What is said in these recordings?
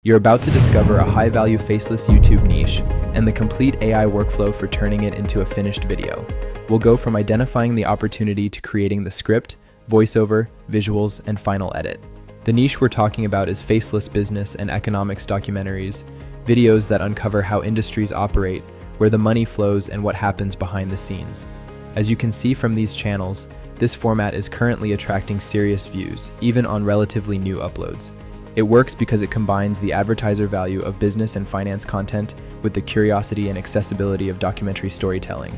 You're about to discover a high-value faceless YouTube niche and the complete AI workflow for turning it into a finished video. We'll go from identifying the opportunity to creating the script, voiceover, visuals, and final edit. The niche we're talking about is faceless business and economics documentaries, videos that uncover how industries operate, where the money flows, and what happens behind the scenes. As you can see from these channels, this format is currently attracting serious views, even on relatively new uploads. It works because it combines the advertiser value of business and finance content with the curiosity and accessibility of documentary storytelling.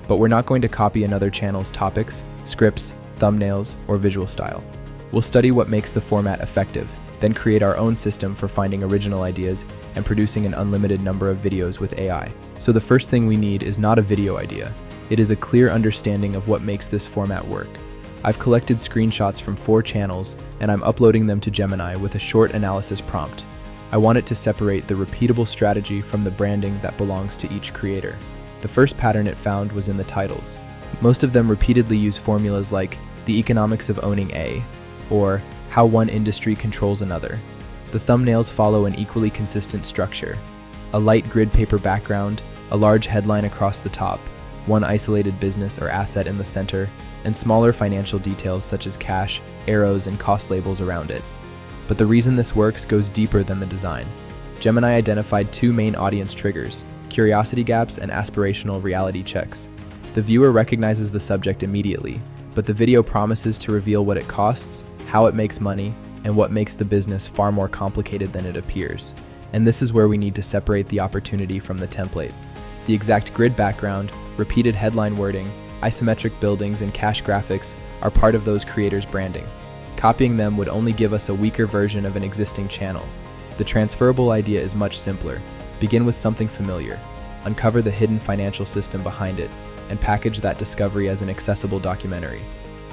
But we're not going to copy another channel's topics, scripts, thumbnails, or visual style. We'll study what makes the format effective, then create our own system for finding original ideas and producing an unlimited number of videos with AI. So the first thing we need is not a video idea. It is a clear understanding of what makes this format work. I've collected screenshots from 4 channels, and I'm uploading them to Gemini with a short analysis prompt. I want it to separate the repeatable strategy from the branding that belongs to each creator. The first pattern it found was in the titles. Most of them repeatedly use formulas like the economics of owning A, or how one industry controls another. The thumbnails follow an equally consistent structure: a light grid paper background, a large headline across the top, one isolated business or asset in the center, and smaller financial details such as cash, arrows, and cost labels around it. But the reason this works goes deeper than the design. Gemini identified 2 main audience triggers: curiosity gaps and aspirational reality checks. The viewer recognizes the subject immediately, but the video promises to reveal what it costs, how it makes money, and what makes the business far more complicated than it appears. And this is where we need to separate the opportunity from the template. The exact grid background, repeated headline wording, isometric buildings, and cash graphics are part of those creators' branding. Copying them would only give us a weaker version of an existing channel. The transferable idea is much simpler. Begin with something familiar, uncover the hidden financial system behind it, and package that discovery as an accessible documentary.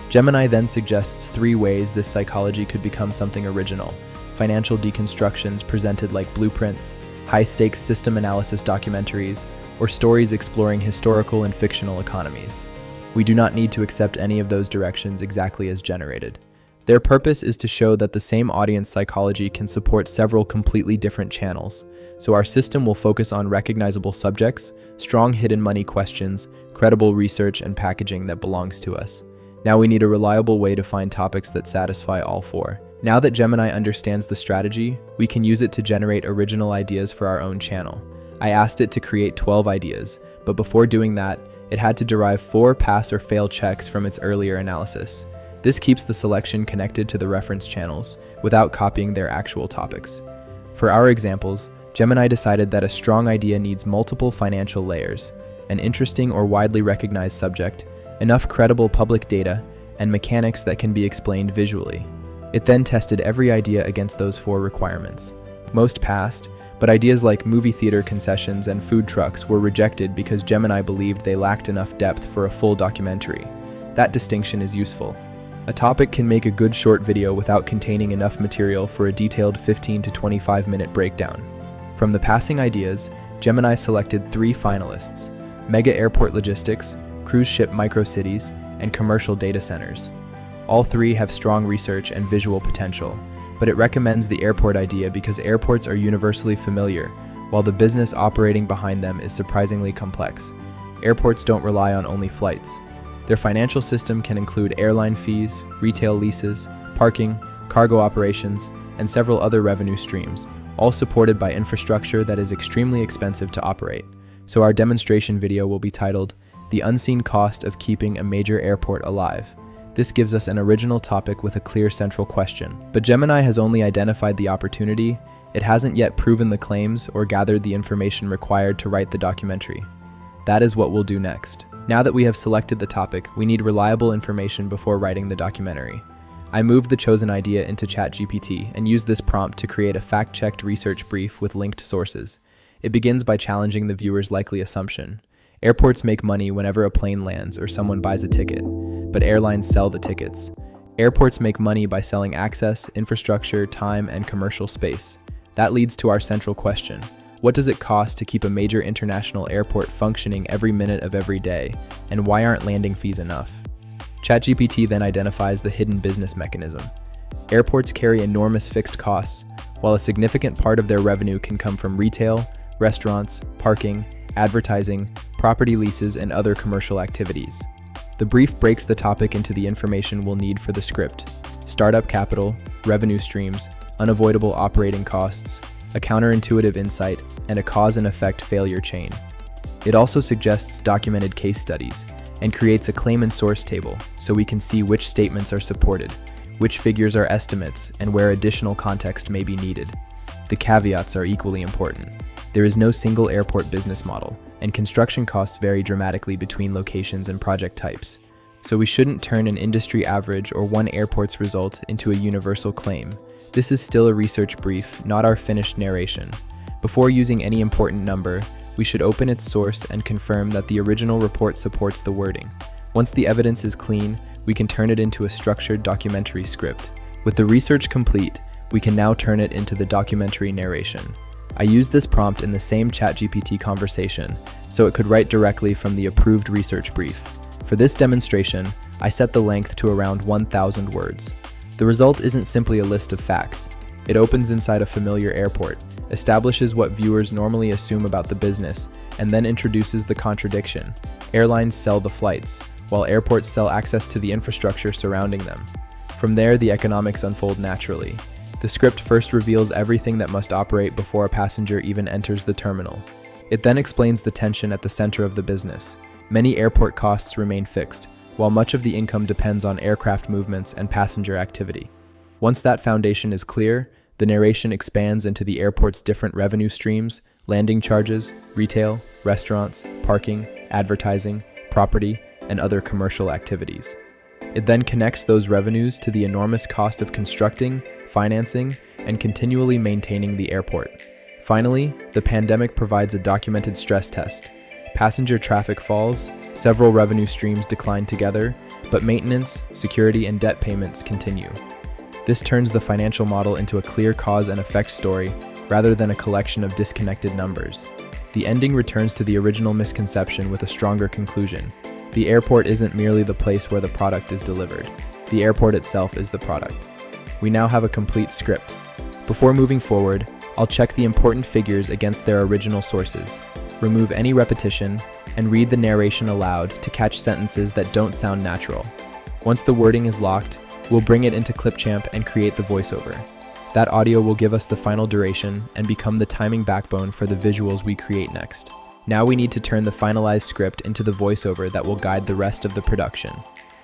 Gemini then suggests 3 ways this psychology could become something original: financial deconstructions presented like blueprints, high-stakes system analysis documentaries, or stories exploring historical and fictional economies. We do not need to accept any of those directions exactly as generated. Their purpose is to show that the same audience psychology can support several completely different channels, so our system will focus on recognizable subjects, strong hidden money questions, credible research, and packaging that belongs to us. Now we need a reliable way to find topics that satisfy all 4. Now that Gemini understands the strategy, we can use it to generate original ideas for our own channel. I asked it to create 12 ideas, but before doing that, it had to derive 4 pass or fail checks from its earlier analysis. This keeps the selection connected to the reference channels without copying their actual topics. For our examples, Gemini decided that a strong idea needs multiple financial layers, an interesting or widely recognized subject, enough credible public data, and mechanics that can be explained visually. It then tested every idea against those 4 requirements. Most passed, but ideas like movie theater concessions and food trucks were rejected because Gemini believed they lacked enough depth for a full documentary. That distinction is useful. A topic can make a good short video without containing enough material for a detailed 15 to 25-minute breakdown. From the passing ideas, Gemini selected 3 finalists: mega airport logistics, cruise ship microcities, and commercial data centers. All 3 have strong research and visual potential, but it recommends the airport idea because airports are universally familiar, while the business operating behind them is surprisingly complex. Airports don't rely on only flights. Their financial system can include airline fees, retail leases, parking, cargo operations, and several other revenue streams, all supported by infrastructure that is extremely expensive to operate. So our demonstration video will be titled, "The Unseen Cost of Keeping a Major Airport Alive." This gives us an original topic with a clear central question. But Gemini has only identified the opportunity. It hasn't yet proven the claims or gathered the information required to write the documentary. That is what we'll do next. Now that we have selected the topic, we need reliable information before writing the documentary. I moved the chosen idea into ChatGPT and used this prompt to create a fact-checked research brief with linked sources. It begins by challenging the viewer's likely assumption. Airports make money whenever a plane lands or someone buys a ticket, but airlines sell the tickets. Airports make money by selling access, infrastructure, time, and commercial space. That leads to our central question: what does it cost to keep a major international airport functioning every minute of every day, and why aren't landing fees enough? ChatGPT then identifies the hidden business mechanism. Airports carry enormous fixed costs, while a significant part of their revenue can come from retail, restaurants, parking, advertising, property leases, and other commercial activities. The brief breaks the topic into the information we'll need for the script: startup capital, revenue streams, unavoidable operating costs, a counterintuitive insight, and a cause and effect failure chain. It also suggests documented case studies and creates a claim and source table so we can see which statements are supported, which figures are estimates, and where additional context may be needed. The caveats are equally important. There is no single airport business model, and construction costs vary dramatically between locations and project types. So we shouldn't turn an industry average or one airport's result into a universal claim. This is still a research brief, not our finished narration. Before using any important number, we should open its source and confirm that the original report supports the wording. Once the evidence is clean, we can turn it into a structured documentary script. With the research complete, we can now turn it into the documentary narration. I used this prompt in the same ChatGPT conversation, so it could write directly from the approved research brief. For this demonstration, I set the length to around 1,000 words. The result isn't simply a list of facts. It opens inside a familiar airport, establishes what viewers normally assume about the business, and then introduces the contradiction. Airlines sell the flights, while airports sell access to the infrastructure surrounding them. From there, the economics unfold naturally. The script first reveals everything that must operate before a passenger even enters the terminal. It then explains the tension at the center of the business. Many airport costs remain fixed, while much of the income depends on aircraft movements and passenger activity. Once that foundation is clear, the narration expands into the airport's different revenue streams: landing charges, retail, restaurants, parking, advertising, property, and other commercial activities. It then connects those revenues to the enormous cost of constructing, financing, and continually maintaining the airport. Finally, the pandemic provides a documented stress test. Passenger traffic falls, several revenue streams decline together, but maintenance, security, and debt payments continue. This turns the financial model into a clear cause and effect story rather than a collection of disconnected numbers. The ending returns to the original misconception with a stronger conclusion. The airport isn't merely the place where the product is delivered. The airport itself is the product. We now have a complete script. Before moving forward, I'll check the important figures against their original sources, remove any repetition, and read the narration aloud to catch sentences that don't sound natural. Once the wording is locked, we'll bring it into Clipchamp and create the voiceover. That audio will give us the final duration and become the timing backbone for the visuals we create next. Now we need to turn the finalized script into the voiceover that will guide the rest of the production.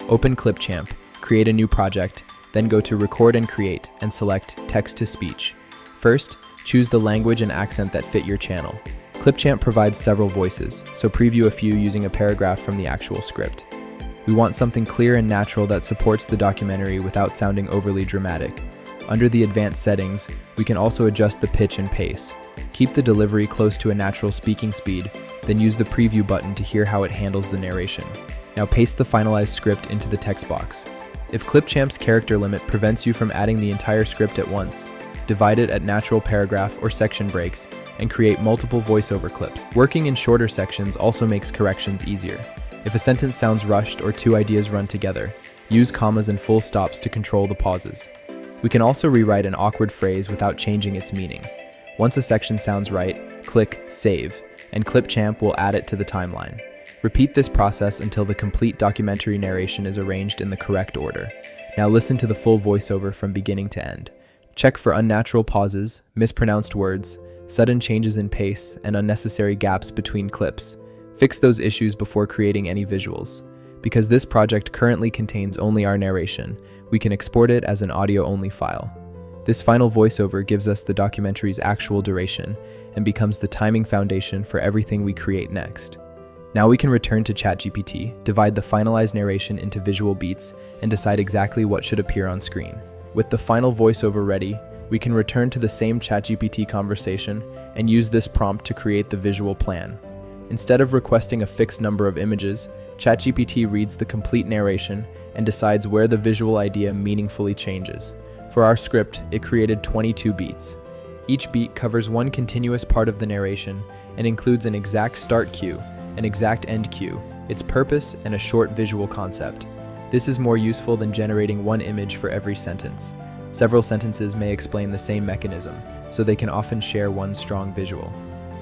Open Clipchamp, create a new project, then go to Record and Create and select Text to Speech. First, choose the language and accent that fit your channel. Clipchamp provides several voices, so preview a few using a paragraph from the actual script. We want something clear and natural that supports the documentary without sounding overly dramatic. Under the advanced settings, we can also adjust the pitch and pace. Keep the delivery close to a natural speaking speed, then use the preview button to hear how it handles the narration. Now paste the finalized script into the text box. If Clipchamp's character limit prevents you from adding the entire script at once, divide it at natural paragraph or section breaks, and create multiple voiceover clips. Working in shorter sections also makes corrections easier. If a sentence sounds rushed or two ideas run together, use commas and full stops to control the pauses. We can also rewrite an awkward phrase without changing its meaning. Once a section sounds right, click Save, and Clipchamp will add it to the timeline. Repeat this process until the complete documentary narration is arranged in the correct order. Now listen to the full voiceover from beginning to end. Check for unnatural pauses, mispronounced words, sudden changes in pace, and unnecessary gaps between clips. Fix those issues before creating any visuals. Because this project currently contains only our narration, we can export it as an audio-only file. This final voiceover gives us the documentary's actual duration and becomes the timing foundation for everything we create next. Now we can return to ChatGPT, divide the finalized narration into visual beats, and decide exactly what should appear on screen. With the final voiceover ready, we can return to the same ChatGPT conversation and use this prompt to create the visual plan. Instead of requesting a fixed number of images, ChatGPT reads the complete narration and decides where the visual idea meaningfully changes. For our script, it created 22 beats. Each beat covers one continuous part of the narration and includes an exact start cue, an exact end cue, its purpose, and a short visual concept. This is more useful than generating one image for every sentence. Several sentences may explain the same mechanism, so they can often share one strong visual.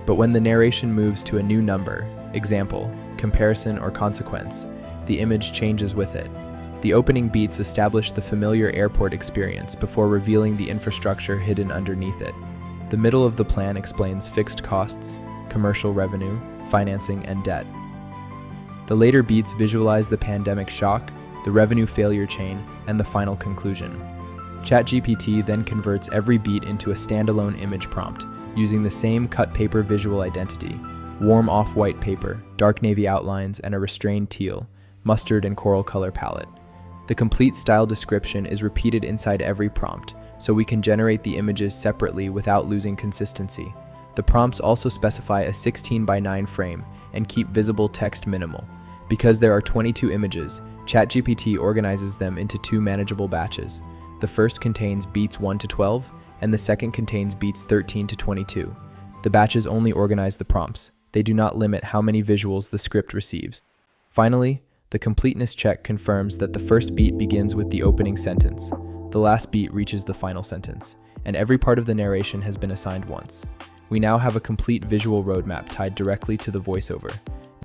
But when the narration moves to a new number, example, comparison, or consequence, the image changes with it. The opening beats establish the familiar airport experience before revealing the infrastructure hidden underneath it. The middle of the plan explains fixed costs, commercial revenue, financing, and debt. The later beats visualize the pandemic shock, the revenue failure chain, and the final conclusion. ChatGPT then converts every beat into a standalone image prompt, using the same cut paper visual identity: warm off-white paper, dark navy outlines, and a restrained teal, mustard, and coral color palette. The complete style description is repeated inside every prompt, so we can generate the images separately without losing consistency. The prompts also specify a 16:9 frame and keep visible text minimal. Because there are 22 images, ChatGPT organizes them into two manageable batches. The first contains beats 1 to 12, and the second contains beats 13 to 22. The batches only organize the prompts. They do not limit how many visuals the script receives. Finally, the completeness check confirms that the first beat begins with the opening sentence, the last beat reaches the final sentence, and every part of the narration has been assigned once. We now have a complete visual roadmap tied directly to the voiceover.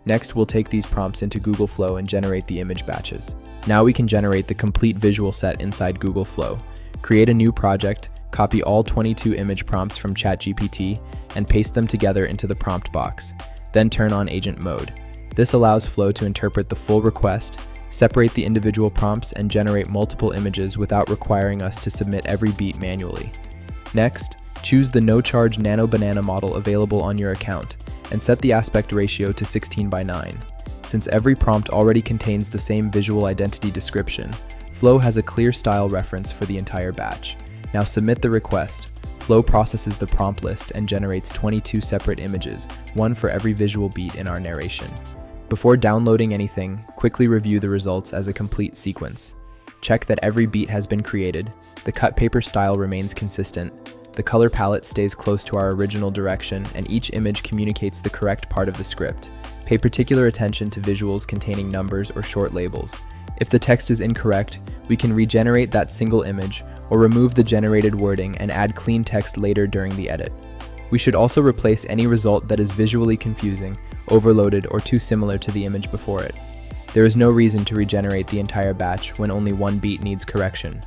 Next, we'll take these prompts into Google Flow and generate the image batches. Now we can generate the complete visual set inside Google Flow. Create a new project, copy all 22 image prompts from ChatGPT, and paste them together into the prompt box. Then turn on agent mode. This allows Flow to interpret the full request, separate the individual prompts, and generate multiple images without requiring us to submit every beat manually. Next, choose the no-charge Nano Banana model available on your account, and set the aspect ratio to 16:9. Since every prompt already contains the same visual identity description, Flow has a clear style reference for the entire batch. Now submit the request. Flow processes the prompt list and generates 22 separate images, one for every visual beat in our narration. Before downloading anything, quickly review the results as a complete sequence. Check that every beat has been created, the cut paper style remains consistent, the color palette stays close to our original direction, and each image communicates the correct part of the script. Pay particular attention to visuals containing numbers or short labels. If the text is incorrect, we can regenerate that single image or remove the generated wording and add clean text later during the edit. We should also replace any result that is visually confusing, overloaded, or too similar to the image before it. There is no reason to regenerate the entire batch when only one beat needs correction.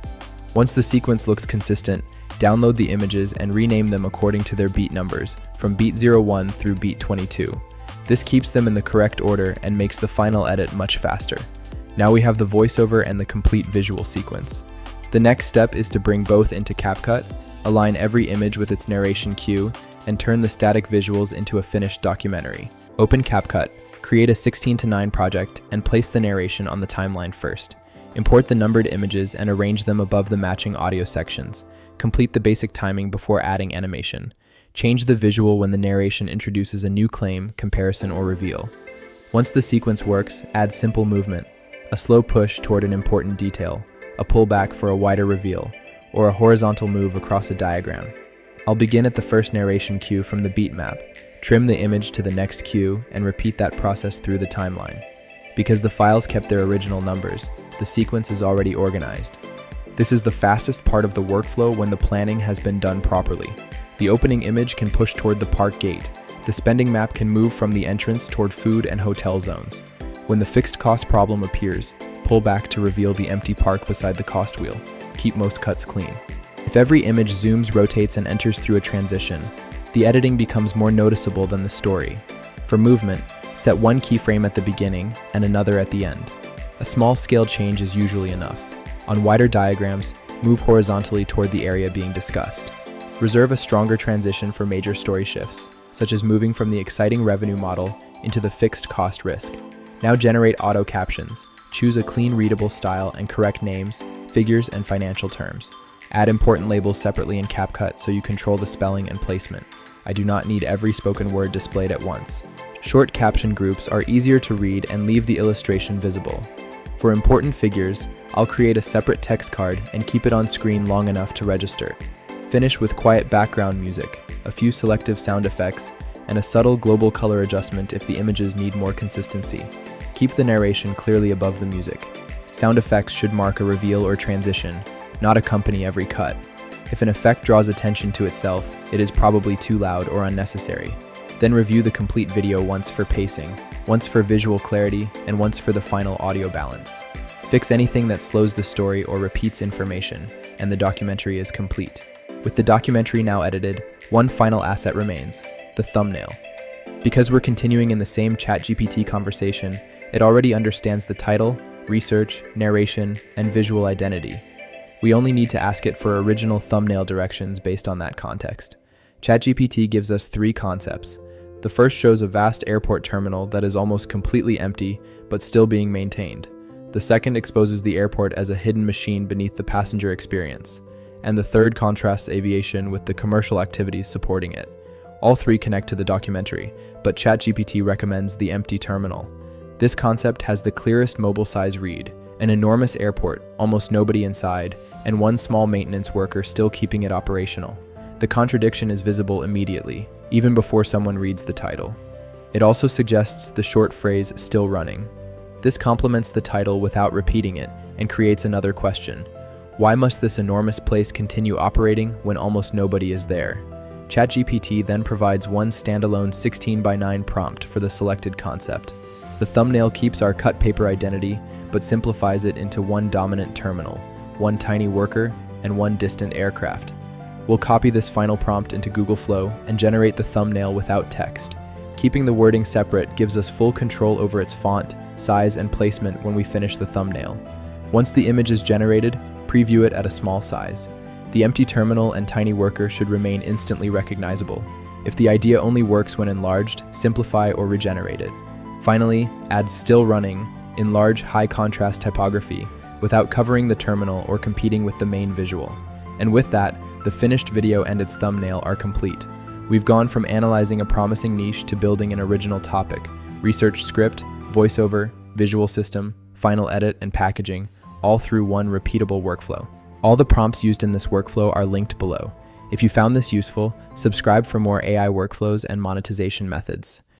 Once the sequence looks consistent, download the images and rename them according to their beat numbers, from beat 01 through beat 22. This keeps them in the correct order and makes the final edit much faster. Now we have the voiceover and the complete visual sequence. The next step is to bring both into CapCut, align every image with its narration cue, and turn the static visuals into a finished documentary. Open CapCut, create a 16:9 project, and place the narration on the timeline first. Import the numbered images and arrange them above the matching audio sections. Complete the basic timing before adding animation. Change the visual when the narration introduces a new claim, comparison, or reveal. Once the sequence works, add simple movement, a slow push toward an important detail, a pullback for a wider reveal, or a horizontal move across a diagram. I'll begin at the first narration cue from the beat map, trim the image to the next cue, and repeat that process through the timeline. Because the files kept their original numbers, the sequence is already organized. This is the fastest part of the workflow when the planning has been done properly. The opening image can push toward the park gate. The spending map can move from the entrance toward food and hotel zones. When the fixed cost problem appears, pull back to reveal the empty park beside the cost wheel. Keep most cuts clean. If every image zooms, rotates, and enters through a transition, the editing becomes more noticeable than the story. For movement, set one keyframe at the beginning and another at the end. A small scale change is usually enough. On wider diagrams, move horizontally toward the area being discussed. Reserve a stronger transition for major story shifts, such as moving from the exciting revenue model into the fixed cost risk. Now generate auto captions. Choose a clean, readable style and correct names, figures, and financial terms. Add important labels separately in CapCut so you control the spelling and placement. I do not need every spoken word displayed at once. Short caption groups are easier to read and leave the illustration visible. For important figures, I'll create a separate text card and keep it on screen long enough to register. Finish with quiet background music, a few selective sound effects, and a subtle global color adjustment if the images need more consistency. Keep the narration clearly above the music. Sound effects should mark a reveal or transition. not accompany every cut. If an effect draws attention to itself, it is probably too loud or unnecessary. Then review the complete video once for pacing, once for visual clarity, and once for the final audio balance. Fix anything that slows the story or repeats information, and the documentary is complete. With the documentary now edited, one final asset remains: the thumbnail. Because we're continuing in the same ChatGPT conversation, it already understands the title, research, narration, and visual identity. We only need to ask it for original thumbnail directions based on that context. ChatGPT gives us 3 concepts. The first shows a vast airport terminal that is almost completely empty, but still being maintained. The second exposes the airport as a hidden machine beneath the passenger experience. And the third contrasts aviation with the commercial activities supporting it. All 3 connect to the documentary, but ChatGPT recommends the empty terminal. This concept has the clearest mobile size read: an enormous airport, almost nobody inside, and one small maintenance worker still keeping it operational. The contradiction is visible immediately, even before someone reads the title. It also suggests the short phrase "still running." This complements the title without repeating it and creates another question. Why must this enormous place continue operating when almost nobody is there? ChatGPT then provides one standalone 16:9 prompt for the selected concept. The thumbnail keeps our cut paper identity, but simplifies it into one dominant terminal, one tiny worker, and one distant aircraft. We'll copy this final prompt into Google Flow and generate the thumbnail without text. Keeping the wording separate gives us full control over its font, size, and placement when we finish the thumbnail. Once the image is generated, preview it at a small size. The empty terminal and tiny worker should remain instantly recognizable. If the idea only works when enlarged, simplify or regenerate it. Finally, add "still running" in large, high-contrast typography without covering the terminal or competing with the main visual. And with that, the finished video and its thumbnail are complete. We've gone from analyzing a promising niche to building an original topic: research script, voiceover, visual system, final edit, and packaging, all through one repeatable workflow. All the prompts used in this workflow are linked below. If you found this useful, subscribe for more AI workflows and monetization methods.